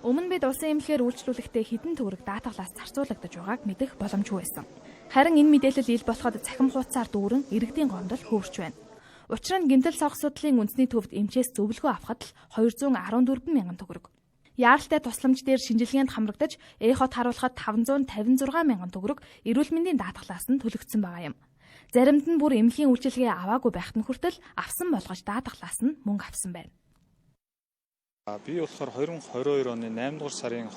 Өмнө бид улсын эмнэлгээр үйлчлүүлэхдээ хэдэн төгрөг даатгалаас зарцуулагдаж байгааг мэдэх боломжгүй байсан. Харин энэ мэдээлэл ил болоход цахим хуудасаар дүүрэн иргэдийн гомдол хөвөрч байна. Учир нь гэмтэл согх судлалын үндэсний төвд эмчээс зөвлөгөө авахад л 214 мянган төгрөг. Яаралтай тусламж дээр шинжилгээнд хамрагдаж эхот харуулахад 556 мянган төгрөг эрүүл мэндийн даатгалаас нь төлөгдсөн байгаа юм. Заримд нь бүр эмнэлгийн үйлчилгээ аваагүй байхад нь хүртэл авсан болгож даатгалаас нь мөнгө авсан байна. Би болохоор 2022 оны 8 дугаар сарын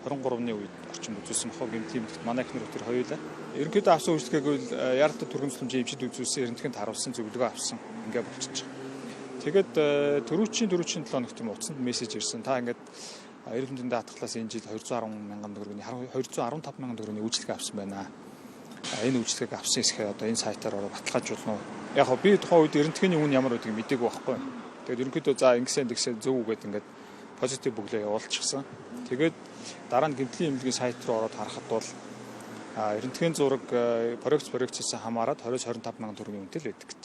22-23-ны үед орчим үзүүлсэн бохоо гэмтлийн эмнэлэгт манай эхнэр өтер хоёулаа. Ерөнхийдөө авсан үйлчлэгээг бол яаралтай түргэн тусламжийн эмчид үзүүлсэн эрдэнэтгэнд харуулсан зөвлөгөө авсан. Ингээ болчихчих. Тэгээд дөрөвчийн 7 хоногт юм утсанд мессеж ирсэн. Та ингээд эрүүл мэндийн даатгалаас энэ жил 210 мянган төгрөгийн 215 мянган төгрөгийн үйлчлэгээ авсан байна. Энэ үйлчлэгийг авсан хэсгээ одоо энэ сайтаар ороо баталгаажуулна уу? Яг хоо би тухайн үед эрдэнэтгэний үн ямар байдгийг мэдээгүй байхгүй. Тэгээд ерөнхийдөө за ингэсэн зөв үгээд ингээд позитив бүглээ явуулчихсан. Тэгээд дараа нь гэмтлийн эмнэлгийн сайт руу ороод харахад бол эрдэнэтгэн зураг проектээс хамаарат 20-25 мянган төгрөгийн үнэтэй л байдаг гэж.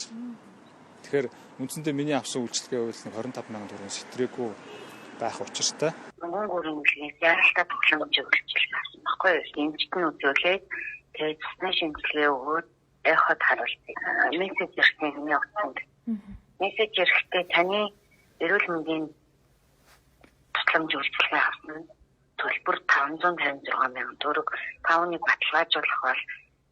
Тэгэхээр үндсэндээ миний авсан үйлчлэгээ бол 25 мянган төгрөгийн сэтрээгүй байх учиртай. Монгол эмнэлгийн яаралтай тусламж үйлчлэл авсан баггүй юу? Эмчтэн үзүүлээд тэгээд цэсний шинжилгээ өгөөд эхот харуулдаг. Мессеж ирсэн миний утсанд. Мессеж ирэхдээ таны эрүүл мэндийн тусламж үйлчилгээ авсан төлбөр 556 мянган төгрөг тавныг баталгаажуулах бол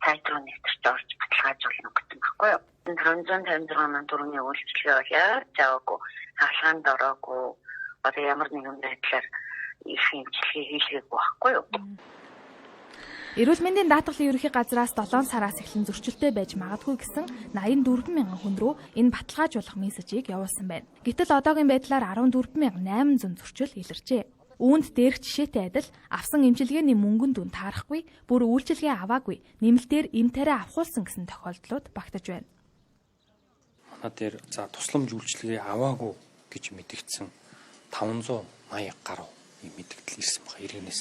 сайт руу нэвтэрч орж баталгаажуулна гэсэн баггүй юу? 556 мянган төгрөгийн үйлчилгээ бол яаж аваагүй, хаалгаанд ороогүй, одоо ямар нэгэн байдлаар их хэмжлэгээ хийлгээгүй баггүй юу? Эрүүл мэндийн даатгалын ерөнхий газраас 7 сараас эхлэн зөрчилтэй байж магадгүй гэсэн 84 мянган хүн рүү энэ баталгаажуулах мессежийг явуулсан байна. Гэтэл одоогийн байдлаар 14,800 зөрчил илэрчээ. Үүнд дээрх жишээтэй адил авсан эмчилгээний мөнгөнд дүн таарахгүй, бүр үйлчилгээ аваагүй, нэмэлтээр эм тариа авахулсан гэсэн тохиолдлууд багтаж байна. Манай дээр за тусламж үйлчилгээ аваагүй гэж мэдгдсэн 580 гаруй мэдгдэл ирсэн байна иргэнээс.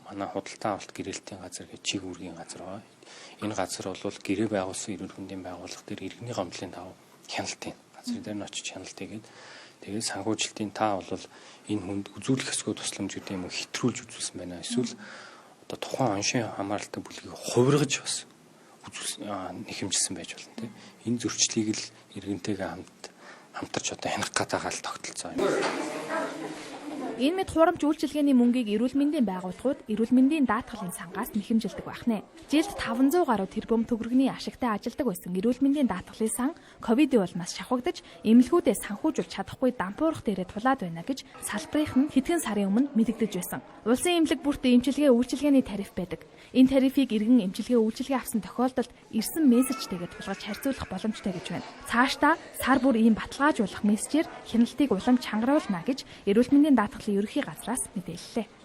Манай худалдан авалт гэрээлтийн газар гэж чиг үүргийн газар байна. Энэ газар бол гэрээ байгуулсан эрүүл мэндийн байгууллага дээр иргэний гомдлын даваа хяналтын газар дээр нь очиж хяналт хийгээд тэгээд санхүүжилтийн та бол энэ хүнд үзүүлэх эсгүй тусламж гэдэг юм уу хэтрүүлж үзүүлсэн байна. Эсвэл одоо тухайн оншийн хамааралтай бүлгийг хувиргаж бас нэхэмжилсэн байж болно тийм. Энэ зөрчлийг л иргэнтэйгээ хамтарч одоо хянах гадаагаал тогтолцоо юм. Энэ мэд хурамч үйлчилгээний мөнгийг эрүүл мэндийн байгууллагууд эрүүл мэндийн даатгалын сангаас нэхэмжилдэг байх нэ. Жилд 500 гаруй тэрбум төгрөгийн ашигтай ажилдаг байсан эрүүл мэндийн даатгалын сан ковидын улмаас шавхагдаж эмнэлгүүдээ санхүүжүүлж чадахгүй дампуурах дээрээ тулаад байна гэж салбарынх нь хэдхэн сарын өмнө мэдэгдэж байсан. Улсын эмнэлэг бүрт эмчилгээ үйлчилгээний тариф байдаг. Энэ тарифыг иргэн эмчилгээ үйлчилгээ авсан тохиолдолд ирсэн мессежтэйгээ тулгаж харьцуулах боломжтой гэж байна. Цаашдаа сар бүр ийм баталгаажуулах мессежээр хяналтыг улам чангаруулна гэж эрүүл мэндийн даатгалын ерөнхий газраас мэдээллээ.